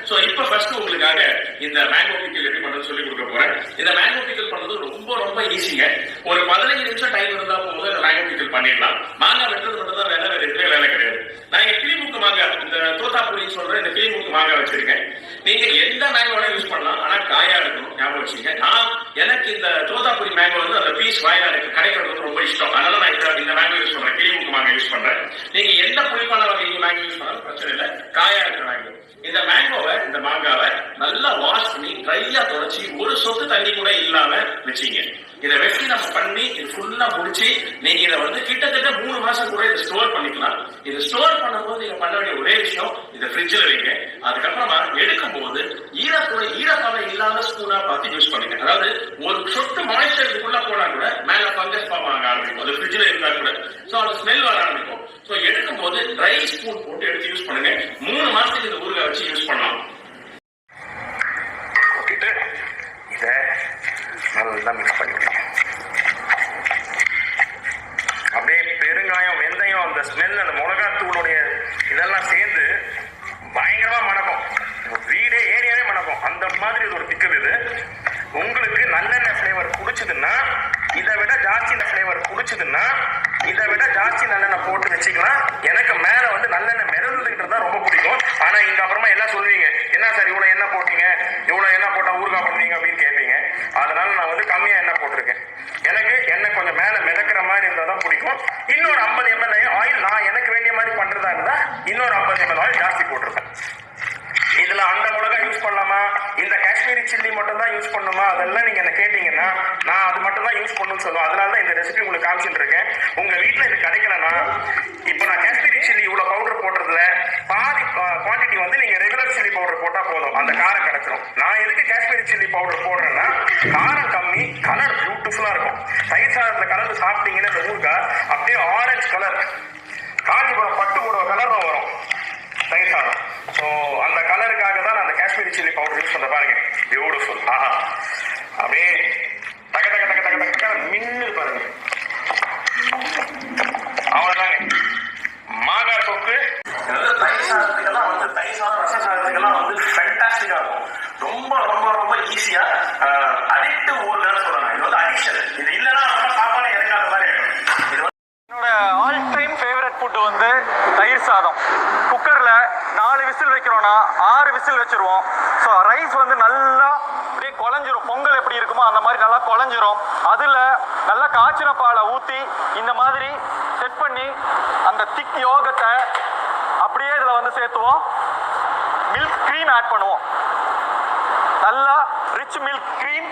So இப்போ first உங்களுக்காக இந்த மேங்கோ பிக்கல் எப்படி பண்றது சொல்லி கொடுக்க போறேன். இந்த மேங்கோ பிக்கல் பண்றது ரொம்ப ரொம்ப ஈஸிங்க. ஒரு 15 நிமிஷம் டைம் இருந்தா போதும் இந்த மேங்கோ பிக்கல் பண்ணிடலாம். மாங்காய் வெட்டுறது மட்டும் தான் வேலை, வேற எதுவுமே வேலை கிடையாது. நான் இங்க கிளிமுக்கு மாங்காய், இந்த தோத்தாப்புளின்னு சொல்ற இந்த கிளிமுக்கு மாங்காய் வச்சிருக்கேன். நீங்க எந்த மேங்கோட யூஸ் பண்ணலாம், ஆனா காயா இருக்கணும், ஞாபகம் வச்சுங்க. எனக்கு இந்த தோத்தாப்புளி மேங்கோ வந்து அந்த பீஸ் வாயிலா இருக்கு கிடைக்கிறது ரொம்ப இஷ்டம். அதனால நான் இந்த மேங்கோ யூஸ் பண்றேன், கிளிமுக்கு மாங்காய் யூஸ் பண்றேன். நீங்க எந்த புளிப்பான வகை மேங்கோ யூஸ் பண்ணாலும் பிரச்சனை இல்லை, காயா இருக்கிற மேங்கோ. இந்த மேங்கோவை, இந்த மாங்காவை நல்லா வாஷ் பண்ணி ட்ரையா தொடச்சி ஒரு சொட்டு தண்ணி கூட இல்லாம வச்சீங்க. இதை வச்சு நம்ம பண்ணி இது ஃபுல்லா முடிச்சு நீங்க இதை வந்து கிட்டத்தட்ட 3 மாசம் கூட இதை ஸ்டோர் பண்ணிக்கலாம். இது ஸ்டோர் பண்ணும்போது நீங்க பண்ண வேண்டிய ஒரே விஷயம், இதை ஃப்ரிட்ஜில் வைங்க. அதுக்கப்புறமா எடுக்கும் போது ஈரப்பதம் இல்லாத ஸ்பூனா பார்த்து யூஸ் பண்ணுங்க. அதாவது ஒரு சொட்டு மாய்ச்சர் இதுக்குள்ள போனா கூட மேல ஃபங்கஸ் ஃபார்ம் ஆக ஆரம்பிக்கும், அது ஃப்ரிட்ஜில் இருந்தா கூட. ஸோ அந்த ஸ்மெல் வர ஆரம்பிக்கும். ஸோ எடுக்கும் போது ட்ரை ஸ்பூன் போட்டு எடுத்து யூஸ் பண்ணுங்க. 3 மாசத்துக்கு இந்த ஊறுகாய் வச்சு யூஸ் பண்ணலாம். இதை நல்லா மிக்ஸ் பண்ணிவிடுங்க. அப்படியே பெருங்காயம், வெந்தயம், அந்த ஸ்மெல், அந்த மிளகாத்தூளுடைய இதெல்லாம் சேர்ந்து பயங்கரமா மணக்கும். வீடே ஏரியாவே மணக்கும். அந்த மாதிரி இது ஒரு பிக்கல். இது உங்களுக்கு நல்லெண்ணெய் ஃபிளேவர் பிடிச்சதுன்னா, இதை விட ஜாஸ்தி இந்த ஃபிளேவர் பிடிச்சதுன்னா இதை விட ஜாஸ்தி நல்லெண்ணெய் போட்டு வச்சுக்கலாம். எனக்கு மேல வந்து நல்லெண்ணெய் மிதந்துகிட்டு தான் ரொம்ப பிடிக்கும். ஆனா இங்க அப்புறமா எல்லாம் சொல்லுவீங்க, என்ன சார் இவ்வளவு எண்ணெய் போட்டீங்க, இவ்வளவு எண்ணெய் போட்டா ஊறுகாய் பண்ணுவீங்க அப்படின்னு கேட்பீங்க. அதனால நான் வந்து கம்மியா எண்ணெய் போட்டிருக்கேன். எனக்கு எண்ணெய் கொஞ்சம் மேல மிதக்கிற மாதிரி இருந்தா தான் பிடிக்கும். இன்னொரு 50 ml ஆயில் நான் எனக்கு வேண்டிய மாதிரி பண்றதா இருந்தா இன்னொரு 50 ml ஆயில் ஜாஸ்தி போட்டிருக்கேன். இதுல அந்த மிளகாய் யூஸ் பண்ணலாமா, இந்த காஷ்மீரி சில்லி மட்டும் தான் யூஸ் பண்ணுமா, அதெல்லாம் நீங்க என்ன கேட்டீங்கன்னா நான் அது மட்டும் தான் யூஸ் பண்ணணும்னு சொல்லுவேன். அதனால தான் இந்த ரெசிபி உங்களுக்கு காமிச்சிட்டு இருக்கேன். உங்க வீட்டுல இது கிடைக்கலன்னா, இப்போ நான் காஷ்மீரி சில்லி இவ்வளவு பவுடர் போடுறதுல பாதி குவான்டிட்டி வந்து நீங்க ரெகுலர் சில்லி பவுடர் போட்டா போதும், அந்த காரம் கிடைச்சிடும். நான் எதுக்கு காஷ்மீரி சில்லி பவுடர் போடுறேன்னா, காரம் கம்மி, கலர் பியூட்டிஃபுல்லா இருக்கும். தயிர் சாதத்துல கலந்து சாப்பிட்டீங்கன்னா இந்த ஊறுகாய் அப்படியே ஆரஞ்சு கலர், காஞ்சிபுரம் பட்டு போடுற கலர் வரும் தயிர் சாதம். ஸோ அந்த கலருக்காக தான் நான் அந்த காஷ்மீரி சில்லி பவுடர் யூஸ் பண்ண பாருங்க. பியூட்டிஃபுல். ஆஹா, அப்படியே டக டக டக டக டக மின்னு பாருங்க. அவ்வளவுதாங்க மாங்காய் தொக்கு. தயிர் சாதத்துக்கெல்லாம் வந்து, தயிர் சாதம், ரச சாதத்துக்கெல்லாம் வந்து ஃபேண்டாஸ்டிக்கா இருக்கும். ரொம்ப ரொம்ப ரொம்ப ஈஸியா அடிக்ட் ஊறுகான்னு சொல்லலாம். இது வந்து அடிக்ஷன். இது இல்லைன்னா நம்ம சாப்பாடு இறங்காத மாதிரி ஆயிடும். இது என்னோட ஆல் டைம் ஃபேவரட் ஃபுட்டு வந்து தயிர் சாதம். குக்கரில் 4 விசில் வைக்கிறோன்னா 6 விசில் வச்சுருவோம். ஸோ ரைஸ் வந்து நல்லா அப்படியே குழஞ்சிரும். பொங்கல் எப்படி இருக்குமோ அந்த மாதிரி நல்லா குழஞ்சிரும். அதில் நல்லா காய்ச்சின பாலை ஊற்றி இந்த மாதிரி செட் பண்ணி அந்த திக் யோகத்தை அப்படியே இதில் வந்து சேர்த்துவோம். மில்க் க்ரீம் ஆட் பண்ணுவோம். நல்லா ரிச் மில்க் க்ரீம்